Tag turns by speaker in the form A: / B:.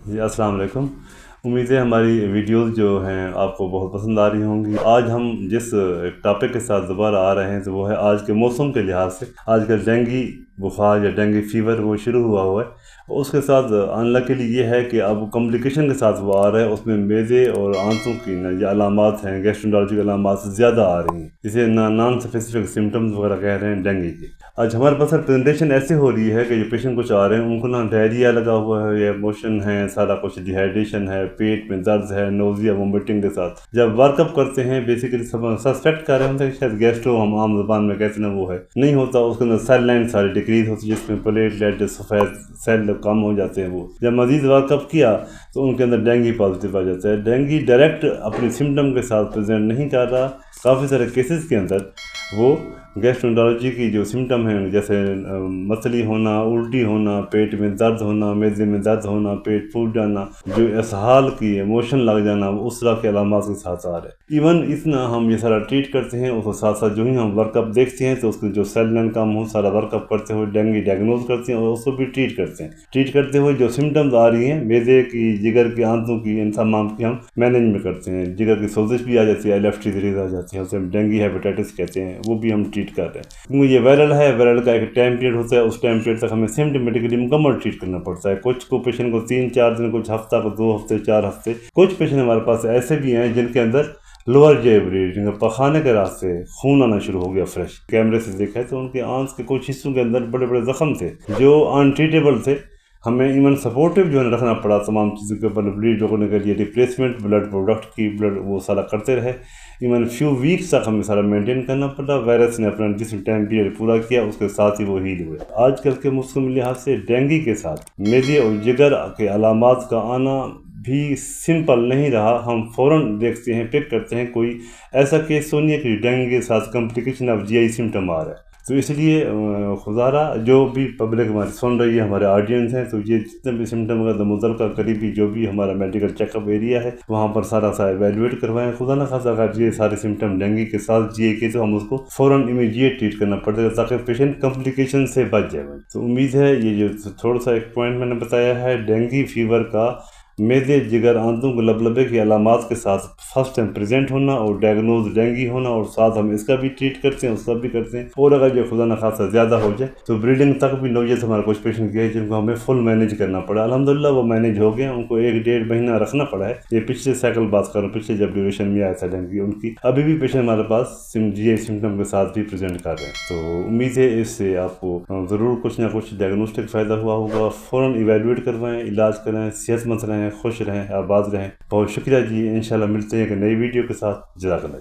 A: جی السلام علیکم۔ امید ہے ہماری ویڈیوز جو ہیں آپ کو بہت پسند آ رہی ہوں گی۔ آج ہم جس ٹاپک کے ساتھ دوبارہ آ رہے ہیں تو وہ ہے آج کے موسم کے لحاظ سے آج کل ڈینگی بخار یا ڈینگی فیور وہ شروع ہوا ہے۔ اس کے ساتھ انلکیلی یہ ہے کہ اب کمپلیکیشن کے ساتھ وہ آ رہا ہے، اس میں میدے اور آنتوں کی جو علامات ہیں، گیسٹرونٹالوجی علامات زیادہ آ رہی ہیں، جسے نان اسپیسیفک سمٹمز وغیرہ کہہ رہے ہیں ڈینگی کے۔ آج ہمارے پاس پریزنٹیشن ایسے ہو رہی ہے کہ جو پیشنٹ کچھ آ رہے ہیں ان کو نہ ڈائریا لگا ہوا ہے یا موشن ہے، سارا کچھ ڈیہائیڈریشن ہے، پیٹ میں درد ہے، نوزیا وومٹنگ کے ساتھ۔ جب ورک اپ کرتے ہیں بیسیکلی سسپیکٹ کر رہے ہوتے ہیں شاید گیسٹرو، ہم عام زبان میں کہتے ہیں وہ ہے، نہیں ہوتا، اس کے اندر سیل لائن ساری ڈیکریز ہوتی ہے، جس میں پلیٹلیٹ سفید سیل کم ہو جاتے ہیں۔ وہ جب مزید ورک اپ کیا تو ان کے اندر ڈینگی پازیٹیو آ جاتا ہے۔ ڈینگی ڈائریکٹ اپنی سمٹم کے ساتھ پریزنٹ نہیں کر رہا، کافی سارے کیسز کے اندر وہ گیسٹرونٹالوجی کی جو سمٹم ہیں جیسے متلی ہونا، الٹی ہونا، پیٹ میں درد ہونا، میدے میں درد ہونا، پیٹ پھوٹ جانا، جو اسہال کی ایموشن لگ جانا، اس طرح کے علامات کے ساتھ آ رہے ہیں۔ ایون اتنا ہم یہ سارا ٹریٹ کرتے ہیں، اس کے ساتھ ساتھ جو ہی ہم ورک اپ دیکھتے ہیں تو اس کے جو سیل لائن کم ہو، سارا ورک اپ کرتے ہوئے ڈینگی ڈائگنوز کرتے ہیں اور اس کو بھی ٹریٹ کرتے ہیں۔ ٹریٹ کرتے ہوئے جو سمٹمز آ رہی ہیں میدے کی، جگر کی، آنتوں کی، ان تمام کی ہم مینجمنٹ کرتے ہیں۔ جگر کی سوزش بھی آ جاتی ہے، LFT ریز آ جاتی ہے، اسے ہم ڈینگی ہیپیٹائٹس کہتے ہیں، وہ بھی ہم ٹریٹ کر رہے ہیں۔ کیونکہ یہ وائرل ہے، وائرل کا ایک ٹائم پیریڈ ہوتا ہے، اس ٹائم پیریڈ تک ہمیں سمٹمیٹکلی مکمل ٹریٹ کرنا پڑتا ہے۔ کچھ کو پیشنٹ کو 3-4 دن، کچھ ہفتہ کو 2 ہفتے، 4 ہفتے۔ کچھ پیشنٹ ہمارے پاس ایسے بھی ہیں جن کے اندر لوور جے بلیڈ، جن کا پخانے کے راستے خون آنا شروع ہو گیا فریش۔ کیمرے سے دیکھا ہے تو ان کے آنکھ کے کچھ حصوں کے اندر بڑے بڑے زخم تھے جو انٹریٹیبل تھے۔ ہمیں ایون سپورٹیو جو ہے رکھنا پڑا تمام چیزوں کے اوپر، بلیڈ روکنے کے لیے ریپلیسمنٹ بلڈ پروڈکٹ کی بلڈ وہ سارا کرتے رہے۔ ایون فیو ویکس تک ہمیں سارا مینٹین کرنا پڑا۔ وائرس نے اپنا جس ٹائم پیریڈ پورا کیا اس کے ساتھ ہی وہ ہیل ہوئے۔ آج کل کے موسم لحاظ سے ڈینگی کے ساتھ میدے اور جگر کے علامات کا آنا بھی سمپل نہیں رہا۔ ہم فوراً دیکھتے ہیں، پک کرتے ہیں کوئی ایسا کیس تو نہیں ہے کہ ڈینگی کے ساتھ کمپلیکیشن آف GI سمٹم آ رہا ہے۔ تو اس لیے خدارہ جو بھی پبلک ہماری سن رہی ہے، ہمارے آڈینس ہیں، تو یہ جتنے بھی سمٹم اگر متعلقہ قریبی جو بھی ہمارا میڈیکل چیک اپ ایریا ہے وہاں پر سارا ایویلویٹ کروائیں۔ خدا نہ خاصا اگر یہ سارے سمٹم ڈینگی کے ساتھ GI کے تو ہم اس کو فوراً امیڈیٹ ٹریٹ کرنا پڑے گا تاکہ پیشنٹ کمپلیکیشن سے بچ جائے۔ تو امید ہے یہ جو تھوڑا سا ایک پوائنٹ میں نے بتایا ہے ڈینگی فیور کا میدے، جگر، آنتوں کے لبلبے کی علامات کے ساتھ فرسٹ ٹائم پریزنٹ ہونا اور ڈائگنوز ڈینگی ہونا، اور ساتھ ہم اس کا بھی ٹریٹ کرتے ہیں، اس کا بھی کرتے ہیں۔ اور اگر یہ خدا نخواستہ زیادہ ہو جائے تو بریڈنگ تک بھی نوعیت ہمارے کچھ پیشنٹ گئے جن کو ہمیں فل مینیج کرنا پڑا۔ الحمدللہ وہ مینیج ہو گئے، ان کو 1-1.5 مہینہ رکھنا پڑا ہے۔ یہ پچھلے سائیکل بات کروں، پچھلے جب ڈیوریشن میں آیا تھا ڈینگی، ان کی ابھی بھی پیشنٹ ہمارے پاس GI سمٹم کے ساتھ بھی پریزنٹ کر رہے ہیں۔ تو امید ہے اس سے آپ کو ضرور کچھ نہ کچھ ڈائگنوسٹک فائدہ ہوا ہوگا۔ فوراً ایویلویٹ کروائیں، علاج کریں، صحت مند رہیں، خوش رہیں، آباد رہیں۔ بہت شکریہ جی، انشاءاللہ ملتے ہیں ایک نئی ویڈیو کے ساتھ۔ جزاک اللہ جی۔